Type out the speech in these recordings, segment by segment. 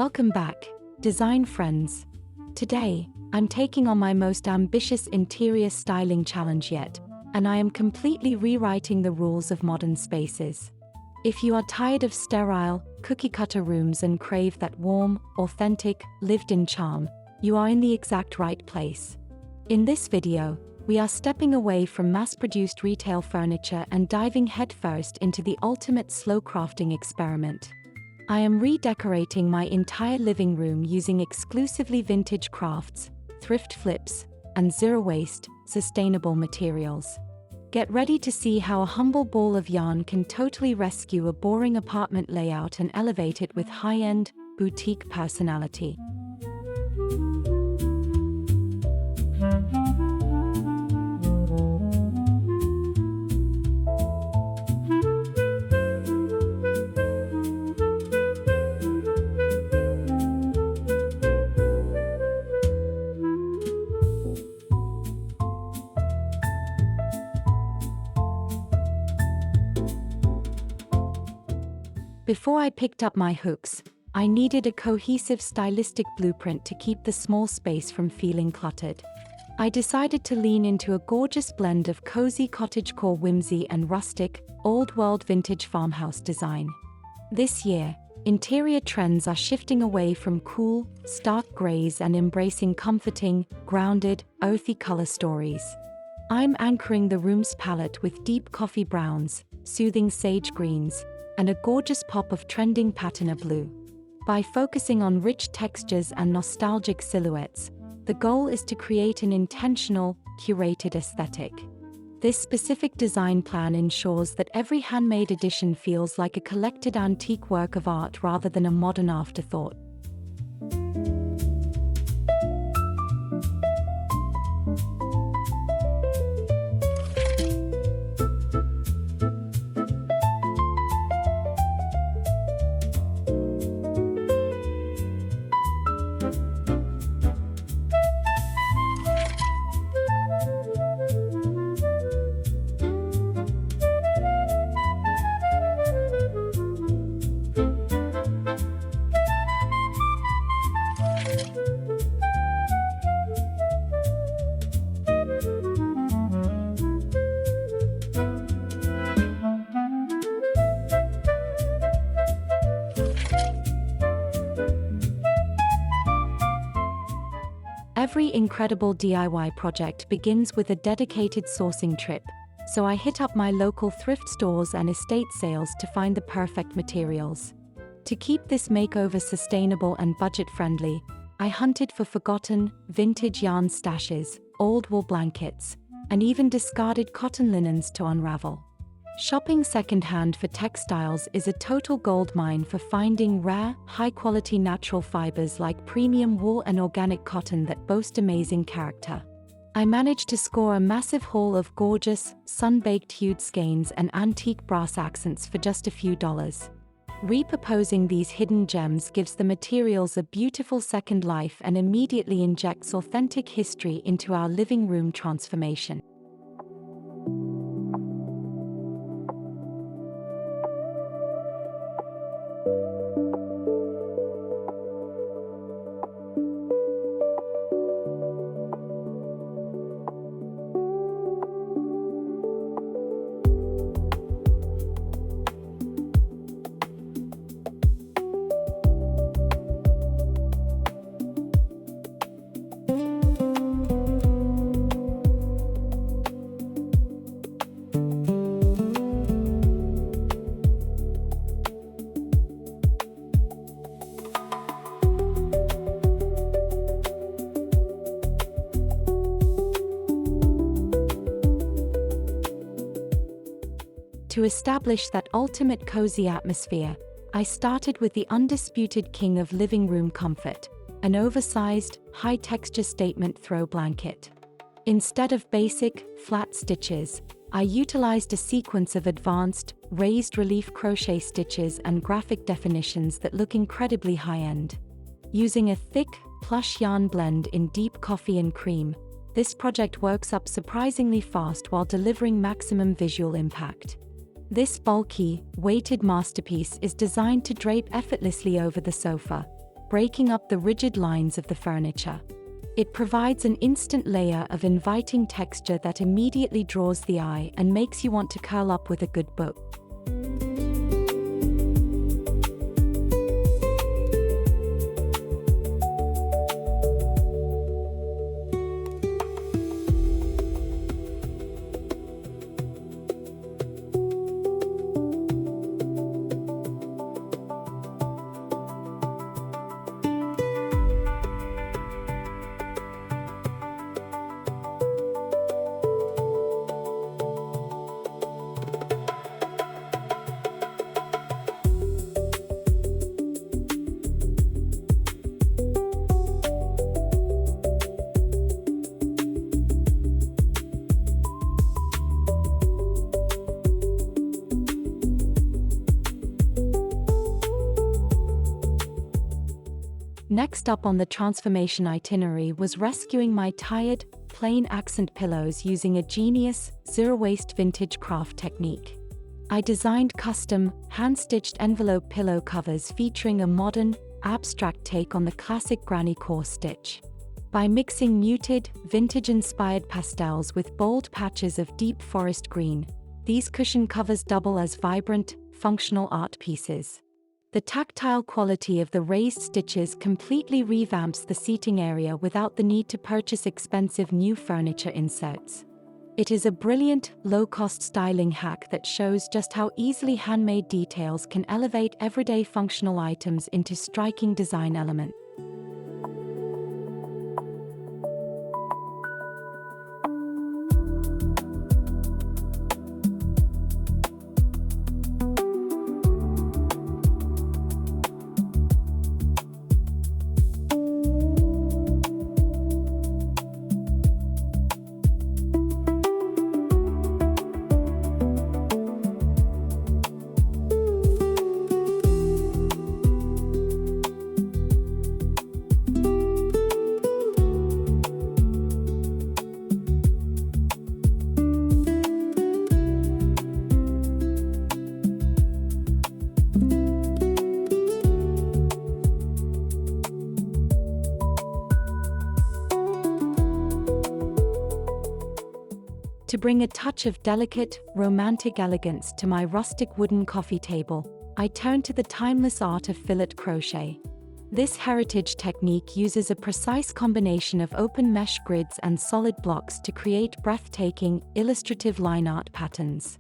Welcome back, design friends. Today, I'm taking on my most ambitious interior styling challenge yet, and I am completely rewriting the rules of modern spaces. If you are tired of sterile, cookie-cutter rooms and crave that warm, authentic, lived-in charm, you are in the exact right place. In this video, we are stepping away from mass-produced retail furniture and diving headfirst into the ultimate slow crafting experiment. I am redecorating my entire living room using exclusively vintage crafts, thrift flips, and zero-waste, sustainable materials. Get ready to see how a humble ball of yarn can totally rescue a boring apartment layout and elevate it with high-end, boutique personality. Before I picked up my hooks, I needed a cohesive stylistic blueprint to keep the small space from feeling cluttered. I decided to lean into a gorgeous blend of cozy cottagecore whimsy and rustic, old-world vintage farmhouse design. This year, interior trends are shifting away from cool, stark grays and embracing comforting, grounded, earthy color stories. I'm anchoring the room's palette with deep coffee browns, soothing sage greens, and a gorgeous pop of trending patina blue. By focusing on rich textures and nostalgic silhouettes, the goal is to create an intentional, curated aesthetic. This specific design plan ensures that every handmade addition feels like a collected antique work of art rather than a modern afterthought. Every incredible DIY project begins with a dedicated sourcing trip, so I hit up my local thrift stores and estate sales to find the perfect materials. To keep this makeover sustainable and budget-friendly, I hunted for forgotten, vintage yarn stashes, old wool blankets, and even discarded cotton linens to unravel. Shopping secondhand for textiles is a total goldmine for finding rare, high-quality natural fibers like premium wool and organic cotton that boast amazing character. I managed to score a massive haul of gorgeous, sun-baked hued skeins and antique brass accents for just a few dollars. Repurposing these hidden gems gives the materials a beautiful second life and immediately injects authentic history into our living room transformation. To establish that ultimate cozy atmosphere, I started with the undisputed king of living room comfort, an oversized, high-texture statement throw blanket. Instead of basic, flat stitches, I utilized a sequence of advanced, raised relief crochet stitches and graphic definitions that look incredibly high-end. Using a thick, plush yarn blend in deep coffee and cream, this project works up surprisingly fast while delivering maximum visual impact. This bulky, weighted masterpiece is designed to drape effortlessly over the sofa, breaking up the rigid lines of the furniture. It provides an instant layer of inviting texture that immediately draws the eye and makes you want to curl up with a good book. Next up on the transformation itinerary was rescuing my tired, plain accent pillows using a genius, zero-waste vintage craft technique. I designed custom, hand-stitched envelope pillow covers featuring a modern, abstract take on the classic granny core stitch. By mixing muted, vintage-inspired pastels with bold patches of deep forest green, these cushion covers double as vibrant, functional art pieces. The tactile quality of the raised stitches completely revamps the seating area without the need to purchase expensive new furniture inserts. It is a brilliant, low-cost styling hack that shows just how easily handmade details can elevate everyday functional items into striking design elements. To bring a touch of delicate, romantic elegance to my rustic wooden coffee table, I turned to the timeless art of filet crochet. This heritage technique uses a precise combination of open mesh grids and solid blocks to create breathtaking, illustrative line art patterns.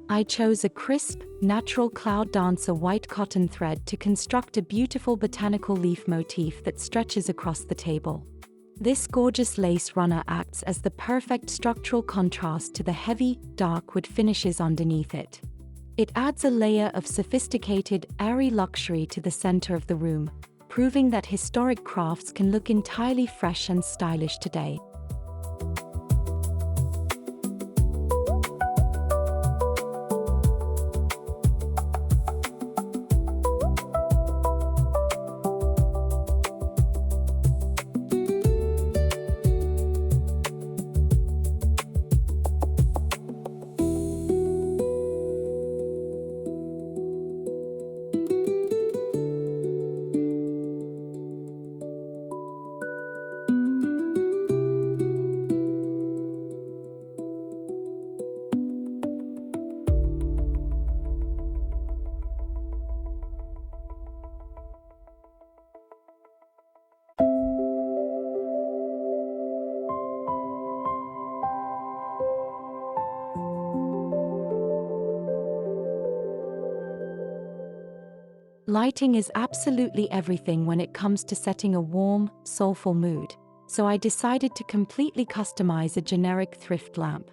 I chose a crisp, natural cloud dancer white cotton thread to construct a beautiful botanical leaf motif that stretches across the table. This gorgeous lace runner acts as the perfect structural contrast to the heavy, dark wood finishes underneath it. It adds a layer of sophisticated, airy luxury to the center of the room, proving that historic crafts can look entirely fresh and stylish today. Lighting is absolutely everything when it comes to setting a warm, soulful mood, so I decided to completely customize a generic thrift lamp.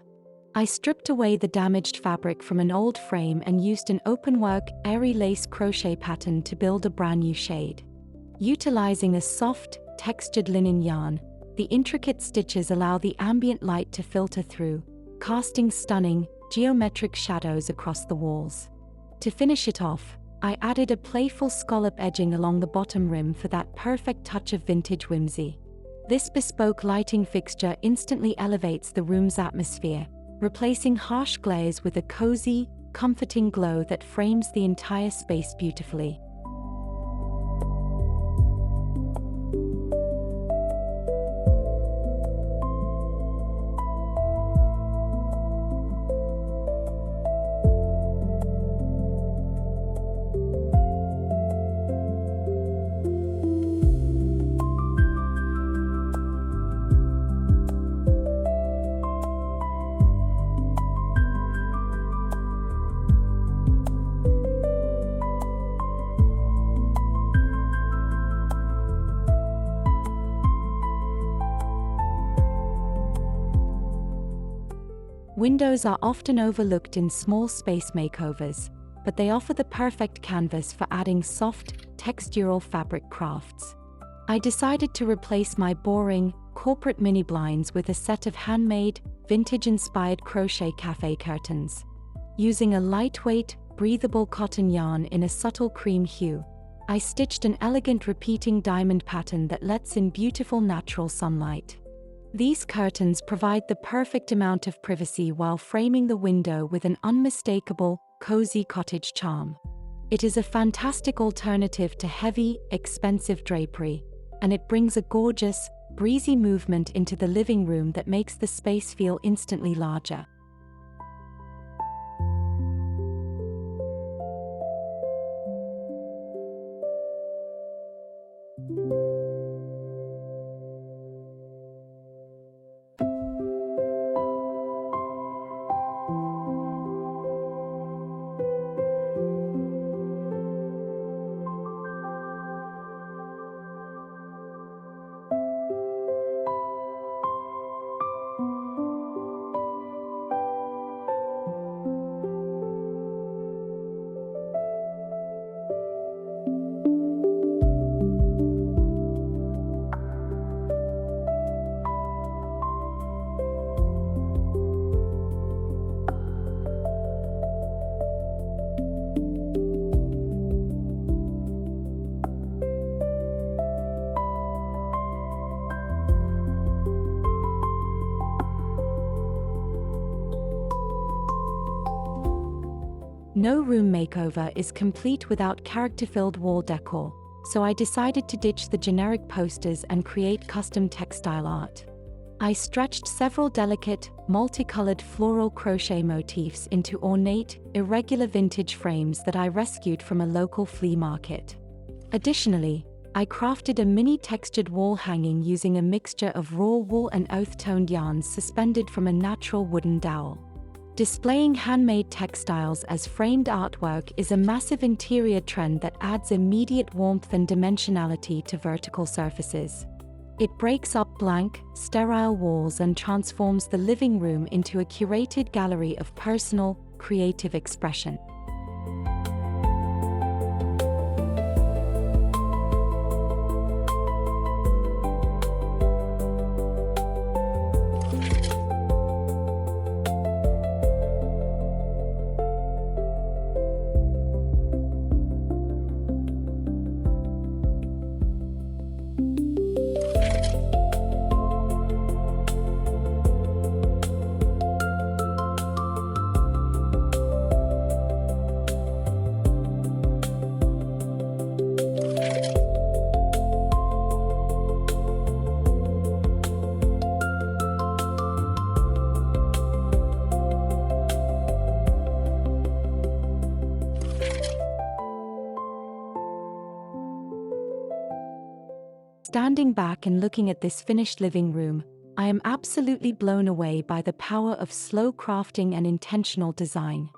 I stripped away the damaged fabric from an old frame and used an openwork, airy lace crochet pattern to build a brand new shade. Utilizing a soft, textured linen yarn, the intricate stitches allow the ambient light to filter through, casting stunning, geometric shadows across the walls. To finish it off, I added a playful scallop edging along the bottom rim for that perfect touch of vintage whimsy. This bespoke lighting fixture instantly elevates the room's atmosphere, replacing harsh glares with a cozy, comforting glow that frames the entire space beautifully. Windows are often overlooked in small space makeovers, but they offer the perfect canvas for adding soft, textural fabric crafts. I decided to replace my boring, corporate mini blinds with a set of handmade, vintage-inspired crochet cafe curtains. Using a lightweight, breathable cotton yarn in a subtle cream hue, I stitched an elegant repeating diamond pattern that lets in beautiful natural sunlight. These curtains provide the perfect amount of privacy while framing the window with an unmistakable, cozy cottage charm. It is a fantastic alternative to heavy, expensive drapery, and it brings a gorgeous, breezy movement into the living room that makes the space feel instantly larger. No room makeover is complete without character-filled wall decor, so I decided to ditch the generic posters and create custom textile art. I stretched several delicate, multicolored floral crochet motifs into ornate, irregular vintage frames that I rescued from a local flea market. Additionally, I crafted a mini textured wall hanging using a mixture of raw wool and earth-toned yarns suspended from a natural wooden dowel. Displaying handmade textiles as framed artwork is a massive interior trend that adds immediate warmth and dimensionality to vertical surfaces. It breaks up blank, sterile walls and transforms the living room into a curated gallery of personal, creative expression. Standing back and looking at this finished living room, I am absolutely blown away by the power of slow crafting and intentional design.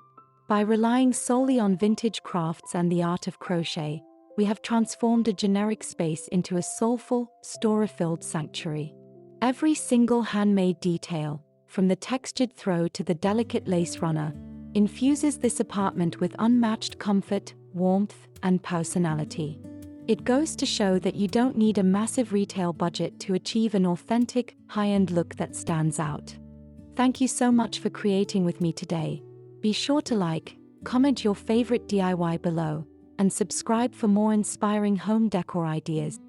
By relying solely on vintage crafts and the art of crochet, we have transformed a generic space into a soulful, story-filled sanctuary. Every single handmade detail, from the textured throw to the delicate lace runner, infuses this apartment with unmatched comfort, warmth, and personality. It goes to show that you don't need a massive retail budget to achieve an authentic, high-end look that stands out. Thank you so much for creating with me today. Be sure to like, comment your favorite DIY below, and subscribe for more inspiring home decor ideas.